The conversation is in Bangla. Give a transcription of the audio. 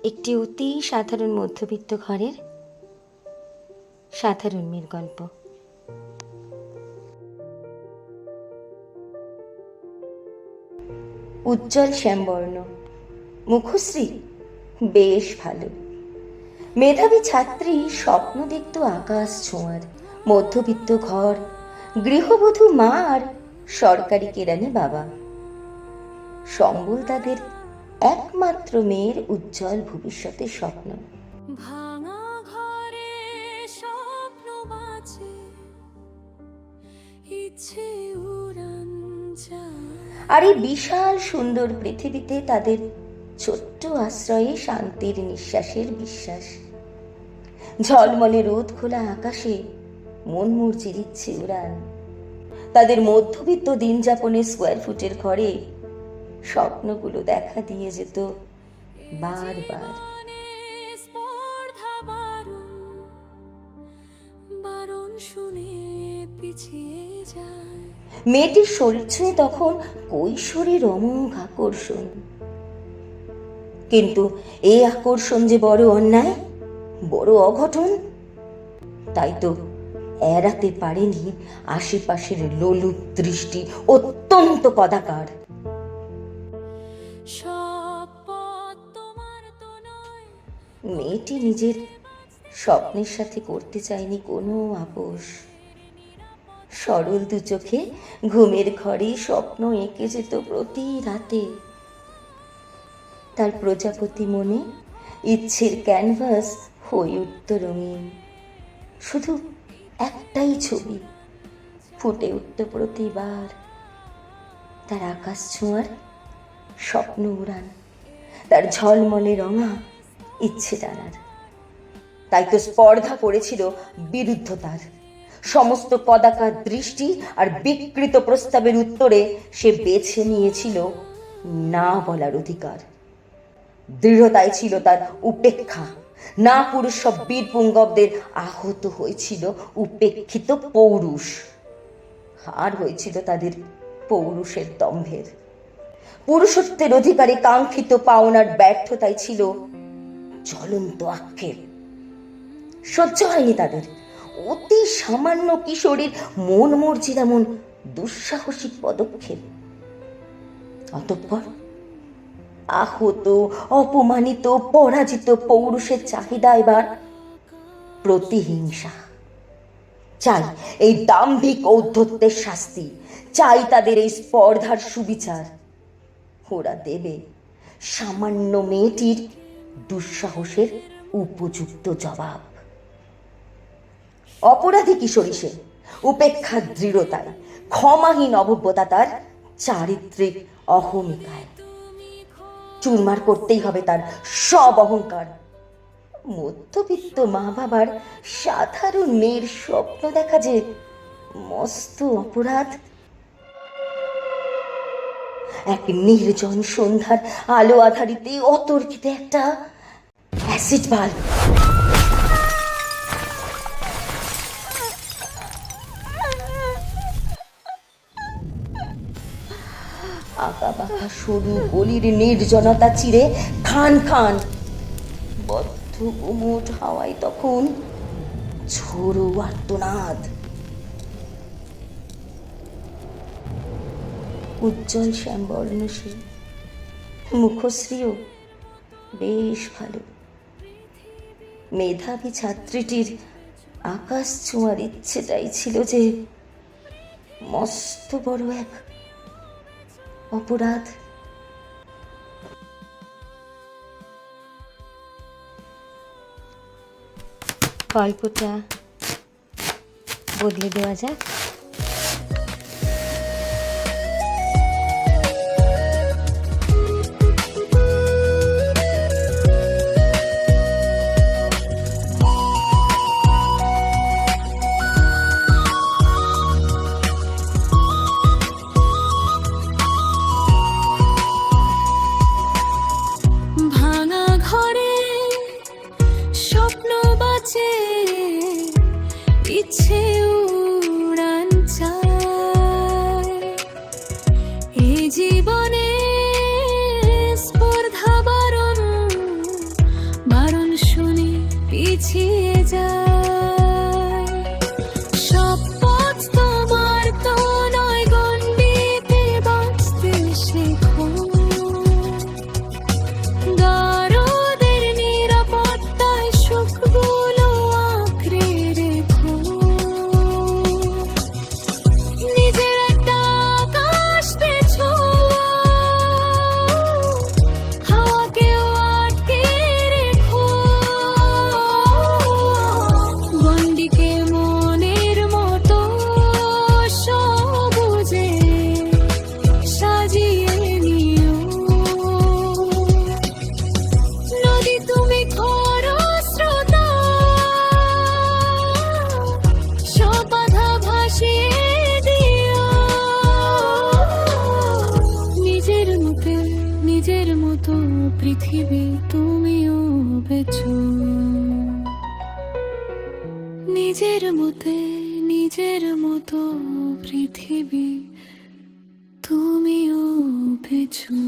একটি অতি সাধারণ মধ্যবিত্ত ঘরের সাধারণ মেয়ের গল্প। উজ্জ্বল শ্যামবর্ণ, মুখশ্রী বেশ ভালো, মেধাবী ছাত্রী, স্বপ্ন দেখত আকাশ ছোঁয়ার, মধ্যবিত্ত ঘর, গৃহবধূ মা আর সরকারি কেরানি বাবা। সম্বল তাদের একমাত্র মেয়ের উজ্জ্বল ভবিষ্যতের স্বপ্ন। ভাঙা ঘরে স্বপ্ন বাঁচে, ইচ্ছে উড়ান যায়। আর এই বিশাল সুন্দর পৃথিবীতে তাদের ছোট্ট আশ্রয়ে শান্তির নিঃশ্বাসের বিশ্বাস। ঝলমলে রোদ খোলা আকাশে মন মর্জি দিচ্ছে উড়ান। তাদের মধ্যবিত্ত দিন যাপনের স্কোয়ার ফুটের ঘরে স্বপ্নগুলো দেখা দিয়ে যেত বারবার। স্পর্ধা বারণ শুনে পিছিয়ে যায়। মেয়েটির শরীর ছুঁয়ে তখন কৈশোরের অমোঘ আকর্ষণ, কিন্তু এই আকর্ষণ যে বড় অন্যায়, বড় অঘটন, তাই তো এড়াতে পারেনি আশেপাশের লোলুপ দৃষ্টি, অত্যন্ত কদাকার। মেয়েটি নিজের স্বপ্নের সাথে করতে চায়নি কোনো আপোষ। সরল দু চোখে ঘুমের ঘরে স্বপ্ন এঁকে যেত প্রতি রাতে। তার প্রজাপতি মনে ইচ্ছের ক্যানভাস হয়ে উঠত রঙিন। শুধু একটাই ছবি ফুটে উঠত প্রতিবার, তার আকাশ ছোঁয়ার স্বপ্ন উড়ান, তার ঝলমলে রঙা ইচ্ছে টানার। তাই তো স্পর্ধা করেছিল বিরুদ্ধতার। সমস্ত কদাকার দৃষ্টি আর বিকৃত প্রস্তাবের উত্তরে সে বেছে নিয়েছিল না বলার অধিকার। দৃঢ়তাই ছিল তার উপেক্ষা। না পুরুষ সব বীর পুঙ্গবদের আহত হয়েছিল উপেক্ষিত পৌরুষ। হার হয়েছিল তাদের পৌরুষের দম্ভের। পুরুষত্বের অধিকারে কাঙ্ক্ষিত পাওনার ব্যর্থতাই ছিল জ্বলন্ত আক্ষেপ। সহ্য হয়নি তাদের অতি সামান্য কিশোরীর মন মর্জির এমন দুঃসাহসিক পদক্ষেপ। অতঃপর আহত, অপমানিত, পরাজিত পৌরুষের চাহিদা এবার প্রতিহিংসা। চাই এই দাম্ভিক ঔদ্ধত্যের শাস্তি, চাই তাদের এই স্পর্ধার সুবিচার। ওরা দেবে সামান্য মেয়েটির দুঃসাহসের উপযুক্ত জবাব। অপরাধী কিশোরী সে, উপেক্ষার দৃঢ়তায়, ক্ষমাহীন অভব্যতা তার চারিত্রিক অহমিকায়। চুরমার করতেই হবে তার সব অহংকার। মধ্যবিত্ত মা বাবার সাধারণ মেয়ের স্বপ্ন দেখা যে মস্ত অপরাধ। এক নির্জন সন্ধ্যার আলো আধারিতে অতর্কিতে একটা অ্যাসিড বাল্ব। আঁকা বাঁকা সরু গলির নির্জনতা চিরে খান খান বদ্ধ গুমোট হাওয়ায় তখন ঝোড়ো আর্তনাদ। উজ্জ্বল শ্যামবর্ণ সে, মুখশ্রীও বেশ ভালো। মেধাবী ছাত্রীটির আকাশ ছোঁয়ার ইচ্ছেটাই ছিল যে মস্ত বড় এক অপরাধ। গল্পটা বদলে দেওয়া যাক। ভাঙা ঘরে স্বপ্ন বাঁচে, ইচ্ছে উড়ান চায়। এই জীবনে স্পর্ধা বারণ পিছিয়ে যায়। সব পথ তোমার তো নয়, গণ্ডিতে বাঁচতে শেখো। গারদের নিরাপত্তায় সুখগুলো আঁকড়ে রেখো। নিজের একটা আকাশ পেছো, হাওয়াকেও আটকে রেখো। গণ্ডিকে মনের মতো সবুজে সাজিয়ে নিও। নদী তুমি খরস্রোতা, সব বাধা ভাসিয়ে দিও। নিজের মতো পৃথিবী তুমিও বেছো। নিজের মতো পৃথিবী তুমিও বেছো।